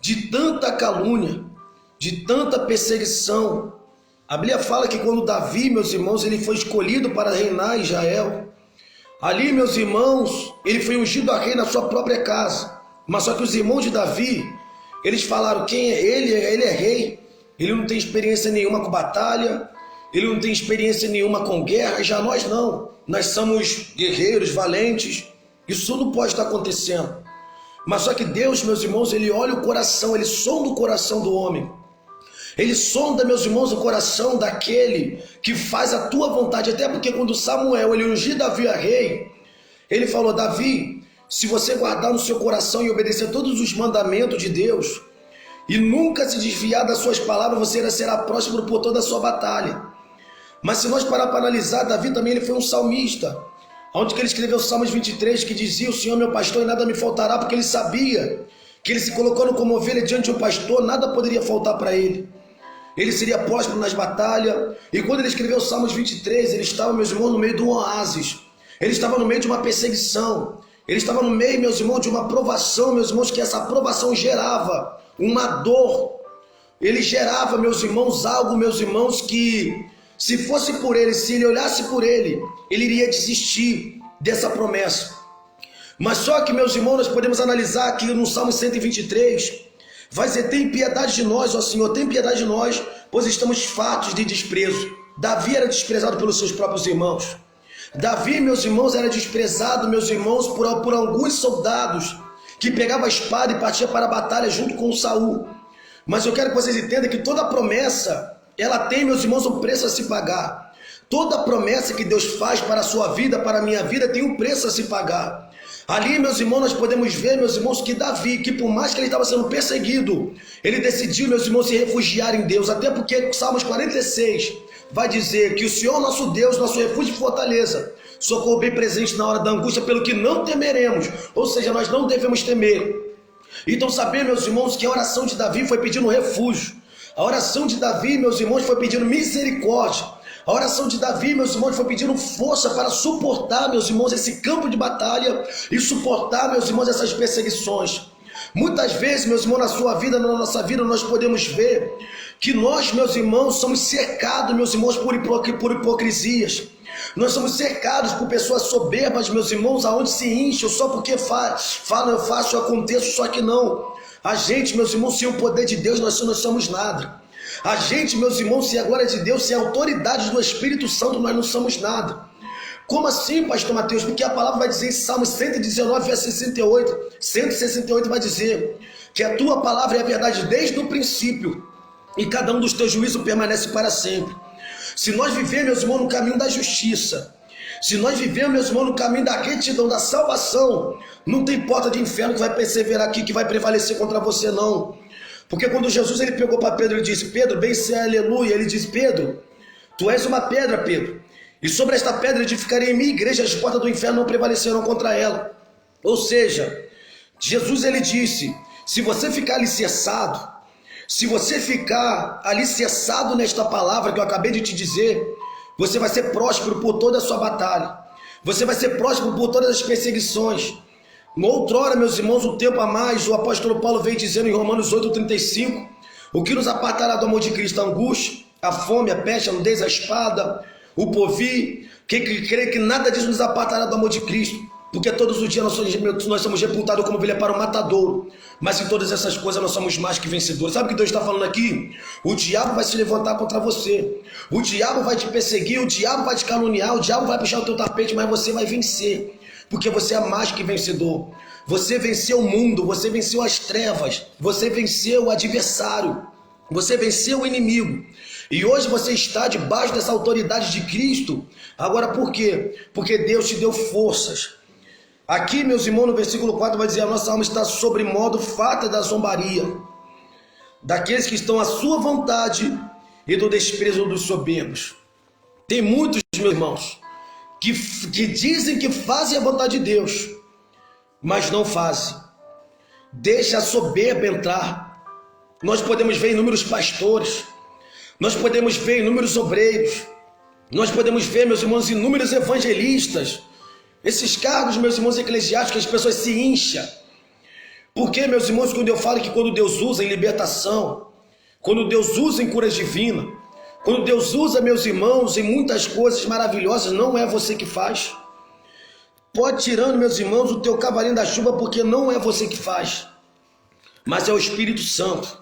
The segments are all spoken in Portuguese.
de tanta calúnia, de tanta perseguição. A Bíblia fala que quando Davi, meus irmãos, ele foi escolhido para reinar em Israel, ali, meus irmãos, ele foi ungido a rei na sua própria casa. Mas só que os irmãos de Davi, eles falaram, quem é ele? Ele é rei, ele não tem experiência nenhuma com batalha, ele não tem experiência nenhuma com guerra. Já nós não, nós somos guerreiros, valentes, isso não pode estar acontecendo. Mas só que Deus, meus irmãos, ele olha o coração, ele sonda o coração do homem. Ele sonda, meus irmãos, o coração daquele que faz a tua vontade. Até porque quando Samuel, ele ungiu Davi a rei, ele falou, Davi, se você guardar no seu coração e obedecer todos os mandamentos de Deus, e nunca se desviar das suas palavras, você será próspero por toda a sua batalha. Mas se nós parar para analisar, Davi também ele foi um salmista, onde que ele escreveu o Salmos 23, que dizia, o Senhor é meu pastor e nada me faltará, porque ele sabia que ele se colocando como ovelha diante de um pastor, nada poderia faltar para ele. Ele seria próspero nas batalhas. E quando ele escreveu o Salmos 23, ele estava, meus irmãos, no meio de um oásis. Ele estava no meio de uma perseguição. Ele estava no meio, meus irmãos, de uma provação, meus irmãos, que essa provação gerava uma dor. Ele gerava, meus irmãos, algo, meus irmãos, que se fosse por ele, se ele olhasse por ele, ele iria desistir dessa promessa. Mas só que, meus irmãos, nós podemos analisar aqui no Salmo 123, vai dizer, tem piedade de nós, ó Senhor, tem piedade de nós, pois estamos fartos de desprezo. Davi era desprezado pelos seus próprios irmãos. Davi, meus irmãos, era desprezado, meus irmãos, por alguns soldados que pegavam a espada e partiam para a batalha junto com Saul. Mas eu quero que vocês entendam que toda promessa, ela tem, meus irmãos, um preço a se pagar. Toda promessa que Deus faz para a sua vida, para a minha vida, tem um preço a se pagar. Ali, meus irmãos, nós podemos ver, meus irmãos, que Davi, que por mais que ele estava sendo perseguido, ele decidiu, meus irmãos, se refugiar em Deus. Até porque Salmos 46 vai dizer que o Senhor, nosso Deus, nosso refúgio e fortaleza, socorro bem presente na hora da angústia, pelo que não temeremos. Ou seja, nós não devemos temer. Então, saber, meus irmãos, que a oração de Davi foi pedindo refúgio. A oração de Davi, meus irmãos, foi pedindo misericórdia. A oração de Davi, meus irmãos, foi pedindo força para suportar, meus irmãos, esse campo de batalha e suportar, meus irmãos, essas perseguições. Muitas vezes, meus irmãos, na sua vida, na nossa vida, nós podemos ver que nós, meus irmãos, somos cercados, meus irmãos, por hipocrisias. Nós somos cercados por pessoas soberbas, meus irmãos, aonde se incham só porque falam, eu faço, eu aconteço, só que não. A gente, meus irmãos, sem o poder de Deus, nós não somos nada. A gente, meus irmãos, sem a glória de Deus, sem a autoridade do Espírito Santo, nós não somos nada. Como assim, pastor Mateus? Porque a palavra vai dizer em Salmo 119, verso 168 vai dizer que a tua palavra é a verdade desde o princípio e cada um dos teus juízos permanece para sempre. Se nós vivemos, meus irmãos, no caminho da justiça, se nós vivemos, meus irmãos, no caminho da retidão, da salvação, não tem porta de inferno que vai perseverar aqui, que vai prevalecer contra você, não. Porque quando Jesus ele pegou para Pedro e disse, Pedro, bem se aleluia, ele disse, Pedro, tu és uma pedra, Pedro, e sobre esta pedra edificarei minha igreja, as portas do inferno não prevalecerão contra ela. Ou seja, Jesus ele disse, se você ficar alicerçado, se você ficar alicerçado nesta palavra que eu acabei de te dizer, você vai ser próspero por toda a sua batalha, você vai ser próspero por todas as perseguições. Outrora, meus irmãos, um tempo a mais, o apóstolo Paulo veio dizendo em Romanos 8,35, o que nos apartará do amor de Cristo? A angústia, a fome, a peste, a nudez, a espada, o porvir. Quem crê que nada disso nos apartará do amor de Cristo, porque todos os dias nós somos reputados como ovelha para o matadouro, mas em todas essas coisas nós somos mais que vencedores. Sabe o que Deus está falando aqui? O diabo vai se levantar contra você, o diabo vai te perseguir, o diabo vai te caluniar, o diabo vai puxar o teu tapete, mas você vai vencer. Porque você é mais que vencedor. Você venceu o mundo, você venceu as trevas, você venceu o adversário, você venceu o inimigo. E hoje você está debaixo dessa autoridade de Cristo. Agora por quê? Porque Deus te deu forças. Aqui, meus irmãos, no versículo 4 vai dizer, a nossa alma está sobre modo farta da zombaria, daqueles que estão à sua vontade e do desprezo dos soberbos. Tem muitos, meus irmãos, que dizem que fazem a vontade de Deus, mas não fazem. Deixa a soberba entrar. Nós podemos ver inúmeros pastores, nós podemos ver inúmeros obreiros, nós podemos ver, meus irmãos, inúmeros evangelistas. Esses cargos, meus irmãos eclesiásticos, as pessoas se incham, Porque, meus irmãos, quando eu falo que quando Deus usa em libertação, quando Deus usa em curas divinas, quando Deus usa, meus irmãos, em muitas coisas maravilhosas, não é você que faz. Pode tirando, meus irmãos, o teu cavalinho da chuva, porque não é você que faz, mas é o Espírito Santo.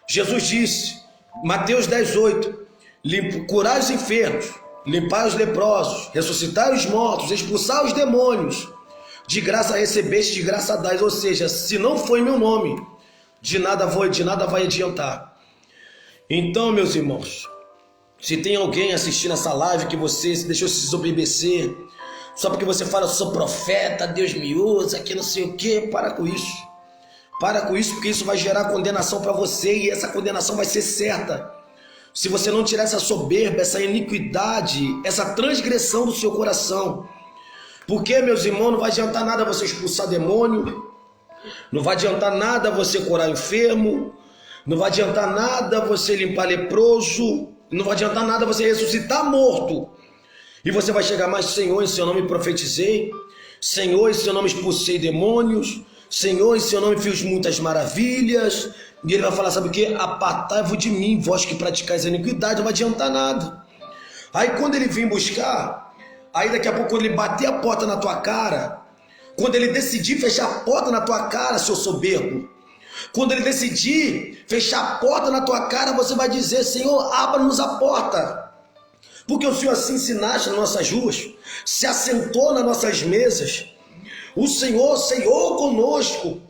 Jesus disse, Mateus 10:8, curar os enfermos, limpar os leprosos, ressuscitar os mortos, expulsar os demônios. De graça recebeste, de graça dás. Ou seja, se não for em meu nome, de nada vai adiantar. Então, meus irmãos, se tem alguém assistindo essa live que você se deixou se desobedecer, só porque você fala, sou profeta, Deus me usa, que não sei o que, para com isso. Para com isso, porque isso vai gerar condenação para você e essa condenação vai ser certa. Se você não tirar essa soberba, essa iniquidade, essa transgressão do seu coração. Porque, meus irmãos, não vai adiantar nada você expulsar demônio, não vai adiantar nada você curar enfermo, não vai adiantar nada você limpar leproso, não vai adiantar nada você ressuscitar morto. E você vai chegar mais, Senhor, em seu nome profetizei, Senhor, em seu nome expulsei demônios, Senhor, em seu nome fiz muitas maravilhas. E ele vai falar, sabe o que? Apartai-vos de mim, vós que praticais a iniquidade, não vai adiantar nada. Aí quando ele vir buscar, aí daqui a pouco quando ele bater a porta na tua cara, quando ele decidir fechar a porta na tua cara, seu soberbo, quando ele decidir fechar a porta na tua cara, você vai dizer, Senhor, abra-nos a porta. Porque o Senhor assim se nasce nas nossas ruas, se assentou nas nossas mesas. O Senhor ceiou conosco,